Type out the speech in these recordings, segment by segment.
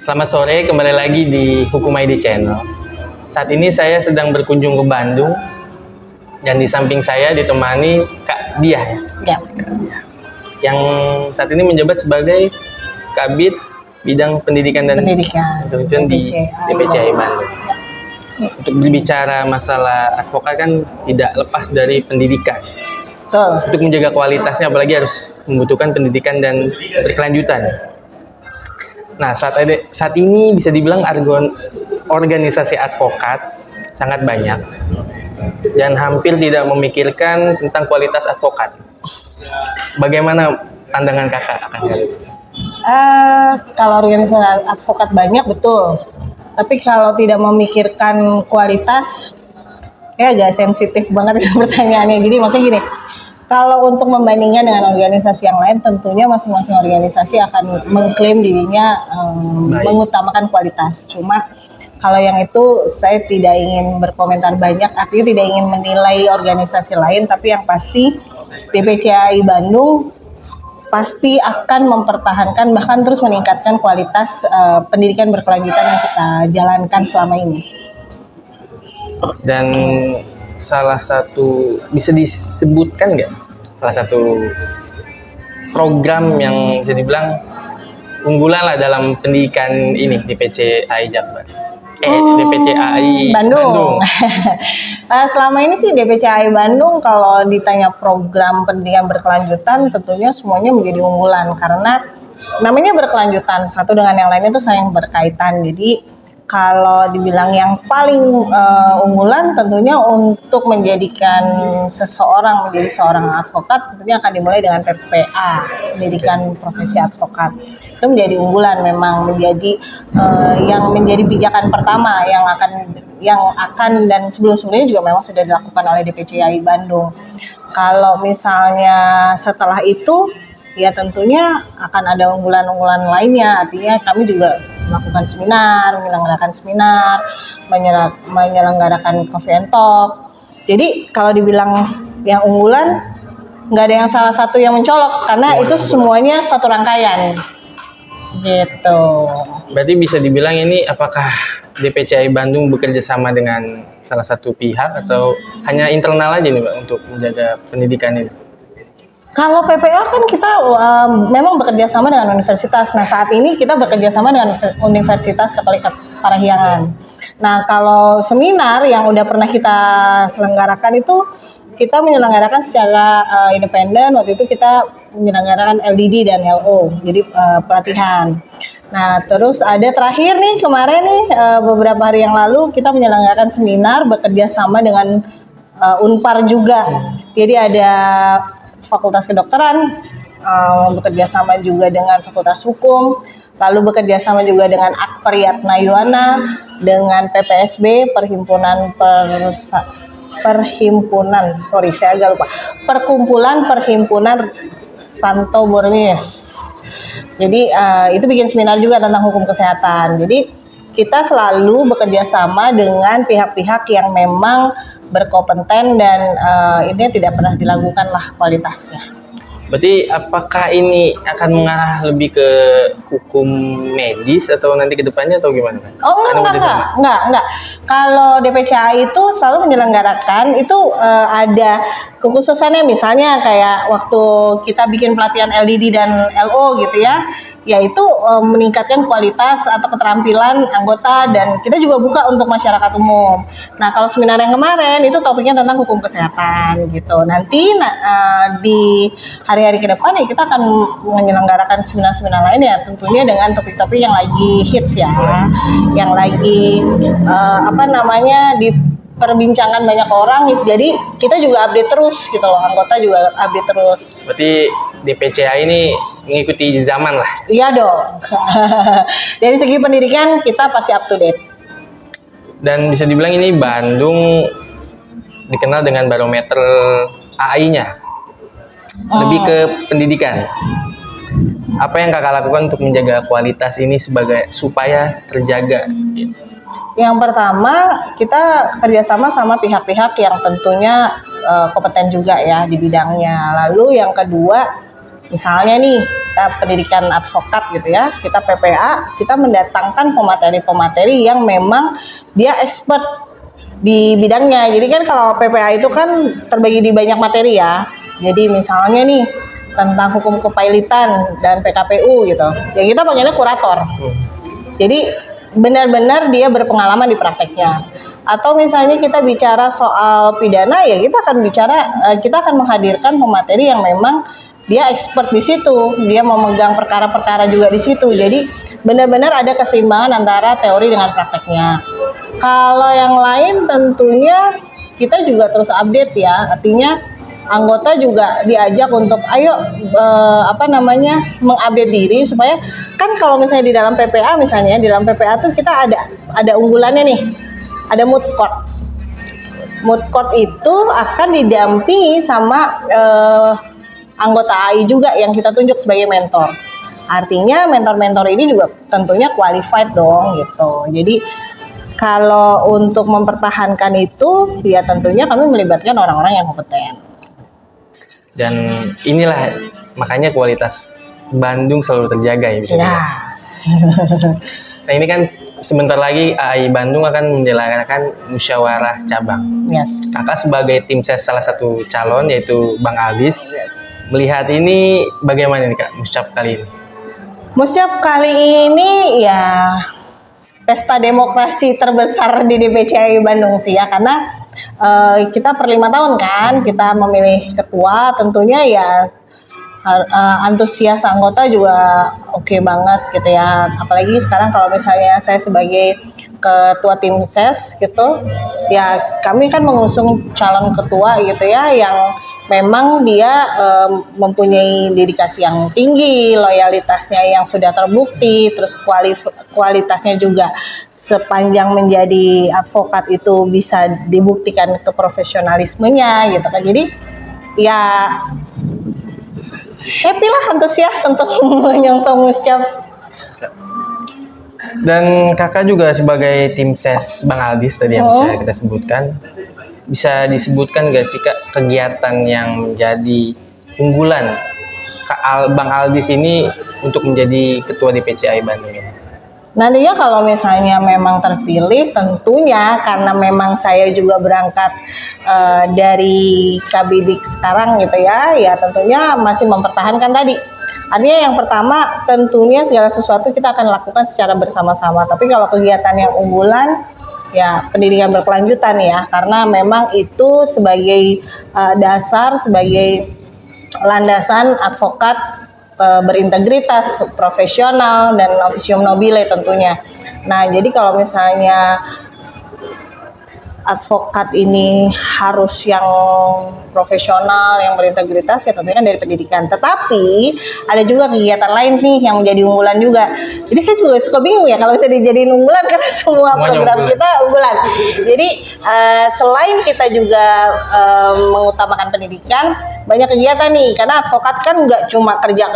Selamat sore, kembali lagi di Hukum ID Channel. Saat ini saya sedang berkunjung ke Bandung dan di samping saya ditemani Kak Diah Ya. yang saat ini menjabat sebagai Kabid Bidang Pendidikan dan Penelitian di DPCAI Bandung. Untuk berbicara masalah advokat kan tidak lepas dari pendidikan. Betul. Untuk menjaga kualitasnya apalagi harus membutuhkan pendidikan dan berkelanjutan. Nah, saat ini bisa dibilang organisasi advokat sangat banyak dan hampir tidak memikirkan tentang kualitas advokat. Bagaimana pandangan kakak akan hal itu? Kalau organisasi advokat banyak betul, tapi kalau tidak memikirkan kualitas, kayak agak sensitif banget pertanyaannya. Jadi maksudnya gini, kalau untuk membandingkan dengan organisasi yang lain, tentunya masing-masing organisasi akan mengklaim dirinya mengutamakan kualitas. Cuma kalau yang itu saya tidak ingin berkomentar banyak, artinya tidak ingin menilai organisasi lain, tapi yang pasti DPCAI Bandung pasti akan mempertahankan bahkan terus meningkatkan kualitas pendidikan berkelanjutan yang kita jalankan selama ini. Dan salah satu, bisa disebutkan nggak salah satu program yang bisa dibilang unggulan lah dalam pendidikan ini di DPCAI Jakbar? DPCAI Bandung. Selama ini sih DPCAI Bandung kalau ditanya program pendidikan berkelanjutan tentunya semuanya menjadi unggulan karena namanya berkelanjutan, satu dengan yang lainnya itu saling berkaitan. Jadi kalau dibilang yang paling unggulan tentunya untuk menjadikan seseorang menjadi seorang advokat tentunya akan dimulai dengan PPA, pendidikan profesi advokat. Itu menjadi unggulan, memang menjadi yang menjadi pijakan pertama yang akan dan sebelum-sebelumnya juga memang sudah dilakukan oleh DPCAI Bandung. Kalau misalnya setelah itu ya tentunya akan ada unggulan-unggulan lainnya, artinya kami juga melakukan seminar, menyelenggarakan seminar, menyelenggarakan coffee and talk. Jadi kalau dibilang yang unggulan, nggak ada yang salah satu yang mencolok, karena itu semuanya satu rangkaian. Gitu. Berarti bisa dibilang ini apakah DPCAI Bandung bekerja sama dengan salah satu pihak atau hanya internal aja nih Mbak untuk menjaga pendidikan ini? Kalau PPA kan kita memang bekerja sama dengan universitas. Nah saat ini kita bekerja sama dengan Universitas Katolik Parahyangan. Nah kalau seminar yang udah pernah kita selenggarakan itu kita menyelenggarakan secara independen. Waktu itu kita menyelenggarakan LDD dan LO, jadi pelatihan. Nah terus ada terakhir nih kemarin nih beberapa hari yang lalu kita menyelenggarakan seminar bekerja sama dengan Unpar juga. Jadi ada Fakultas Kedokteran, bekerja sama juga dengan Fakultas Hukum, lalu bekerja sama juga dengan Akperiyat Nayuana, dengan PPSB, Perkumpulan Perhimpunan Santo Borromeus. Jadi itu bikin seminar juga tentang hukum kesehatan. Jadi kita selalu bekerja sama dengan pihak-pihak yang memang berkompeten dan ini tidak pernah diragukan lah kualitasnya. Berarti apakah ini akan mengarah lebih ke hukum medis atau nanti ke depannya atau gimana? Oh enggak. Kalau DPCAI itu selalu menyelenggarakan itu ada kekhususannya, misalnya kayak waktu kita bikin pelatihan LDD dan LO gitu ya, yaitu meningkatkan kualitas atau keterampilan anggota dan kita juga buka untuk masyarakat umum. Nah kalau seminar yang kemarin itu topiknya tentang hukum kesehatan gitu. Nanti di hari-hari ke depan ya kita akan menyelenggarakan seminar-seminar lain ya tentunya dengan topik-topik yang lagi hits ya, yang lagi diperbincangkan banyak orang. Jadi kita juga update terus gitu loh, anggota juga update terus. Berarti DPCAI ini mengikuti zaman lah. Iya dong. Dari segi pendidikan kita pasti up to date. Dan bisa dibilang ini Bandung dikenal dengan barometer AI-nya. Lebih ke pendidikan. Apa yang kakak lakukan untuk menjaga kualitas ini supaya terjaga? Yang pertama kita kerjasama sama pihak-pihak yang tentunya kompeten juga ya di bidangnya. Lalu yang kedua misalnya nih kita pendidikan advokat gitu ya, kita PPA, kita mendatangkan pemateri-pemateri yang memang dia expert di bidangnya. Jadi kan kalau PPA itu kan terbagi di banyak materi ya. Jadi misalnya nih tentang hukum kepailitan dan PKPU gitu. Ya kita panggilnya kurator. Jadi benar-benar dia berpengalaman di prakteknya. Atau misalnya kita bicara soal pidana, ya kita akan menghadirkan pemateri yang memang dia expert di situ, dia memegang perkara-perkara juga di situ. Jadi benar-benar ada keseimbangan antara teori dengan prakteknya. Kalau yang lain tentunya kita juga terus update ya, artinya anggota juga diajak untuk mengupdate diri supaya kan kalau misalnya di dalam PPA tuh kita ada unggulannya nih. Ada moot court. Moot court itu akan didampingi sama anggota AI juga yang kita tunjuk sebagai mentor. Artinya mentor-mentor ini juga tentunya qualified dong gitu. Jadi kalau untuk mempertahankan itu ya tentunya kami melibatkan orang-orang yang kompeten. Dan inilah makanya kualitas Bandung selalu terjaga ya bisa dibilang. Nah ini kan sebentar lagi AI Bandung akan menyelenggarakan musyawarah cabang. Yes. Kakak sebagai tim ses salah satu calon yaitu Bang Aldis, melihat ini bagaimana nih Kak musyab kali ini? Musyab kali ini ya pesta demokrasi terbesar di DPCI Bandung sih ya, karena kita per 5 tahun kan kita memilih ketua, tentunya ya antusias anggota juga oke banget gitu ya, apalagi sekarang kalau misalnya saya sebagai ketua tim ses gitu ya, kami kan mengusung calon ketua gitu ya yang memang dia mempunyai dedikasi yang tinggi, loyalitasnya yang sudah terbukti, terus kualitasnya juga sepanjang menjadi advokat itu bisa dibuktikan keprofesionalismenya gitu kan. Jadi ya happy lah, antusias untuk menyongsong musyab. Dan kakak juga sebagai tim ses Bang Aldis tadi yang bisa kita sebutkan, bisa disebutkan gak sih Kak kegiatan yang menjadi unggulan Bang Aldis ini untuk menjadi ketua DPCI Bandung ini? Nantinya kalau misalnya memang terpilih, tentunya karena memang saya juga berangkat dari Kabidik sekarang gitu ya, ya tentunya masih mempertahankan tadi. Artinya yang pertama tentunya segala sesuatu kita akan lakukan secara bersama-sama. Tapi kalau kegiatan yang unggulan, ya pendidikan berkelanjutan ya, karena memang itu sebagai dasar, sebagai landasan advokat berintegritas, profesional, dan officium nobile tentunya. Nah, jadi kalau misalnya advokat ini harus yang profesional, yang berintegritas, ya tentunya dari pendidikan. Tetapi ada juga kegiatan lain nih yang menjadi unggulan juga. Jadi saya juga suka bingung ya kalau bisa dijadiin unggulan karena semua program kita unggulan. Jadi selain kita juga mengutamakan pendidikan, banyak kegiatan nih, karena advokat kan nggak cuma kerja,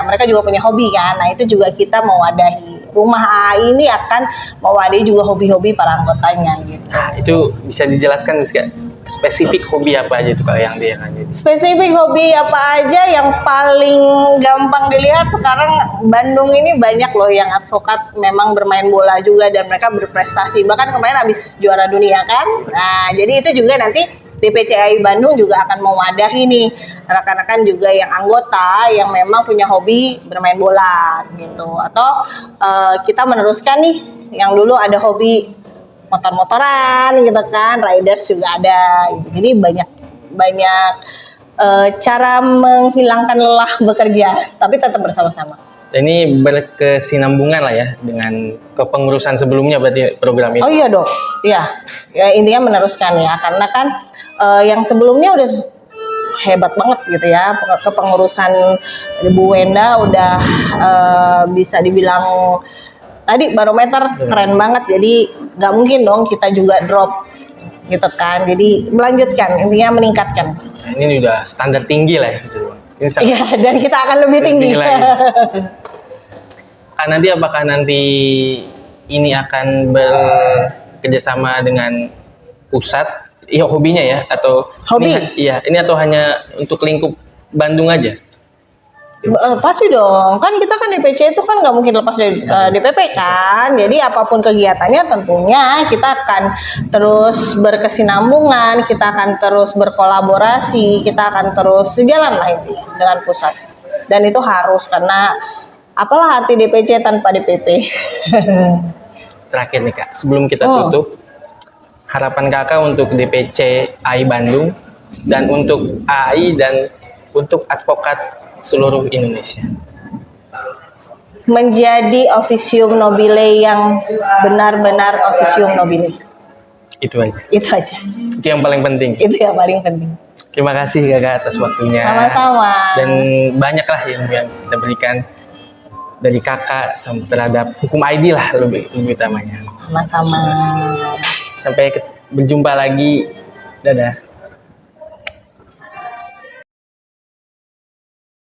mereka juga punya hobi kan. Nah itu juga kita mewadahi. Rumah AI ini akan mewadahi juga hobi-hobi para anggotanya gitu. Nah itu bisa dijelaskan nggak? Spesifik hobi apa aja itu Kak yang dia lanjut? Spesifik hobi apa aja yang paling gampang dilihat sekarang, Bandung ini banyak loh yang advokat memang bermain bola juga dan mereka berprestasi. Bahkan kemarin habis juara dunia kan. Nah jadi itu juga nanti DPCI Bandung juga akan mewadahi nih rekan-rekan juga yang anggota yang memang punya hobi bermain bola gitu, atau kita meneruskan nih yang dulu ada hobi motor-motoran gitu kan, riders juga ada gitu. Jadi banyak cara menghilangkan lelah bekerja tapi tetap bersama-sama. Ini berkesinambungan lah ya dengan kepengurusan sebelumnya berarti program ini. Oh iya dong, ya intinya meneruskan ya, karena kan yang sebelumnya udah hebat banget gitu ya, kepengurusan Bu Wenda udah bisa dibilang tadi barometer keren banget, jadi nggak mungkin dong kita juga drop gitu kan, jadi melanjutkan, intinya meningkatkan. Nah, ini udah standar tinggi lah ya. Iya, dan kita akan lebih tinggi. Apakah nanti ini akan bekerjasama dengan pusat? Iya hobinya ya, atau hobi? Ini atau hanya untuk lingkup Bandung aja? Pasti dong, kan kita kan DPC itu kan nggak mungkin lepas dari DPP kan. Jadi apapun kegiatannya tentunya kita akan terus berkesinambungan, kita akan terus berkolaborasi, kita akan terus sejalan lah intinya dengan pusat. Dan itu harus, karena apalah arti DPC tanpa DPP. Terakhir nih Kak, sebelum kita tutup, harapan Kakak untuk DPC AI Bandung dan untuk AI dan untuk advokat seluruh Indonesia. Menjadi officium nobile yang benar-benar officium nobile. Itu aja. Itu aja. Itu yang paling penting. Itu yang paling penting. Terima kasih Kakak atas waktunya. Sama-sama. Dan banyaklah yang kita berikan dari Kakak terhadap hukum ID lah lebih utamanya. Sama-sama. Sampai berjumpa lagi. Dadah.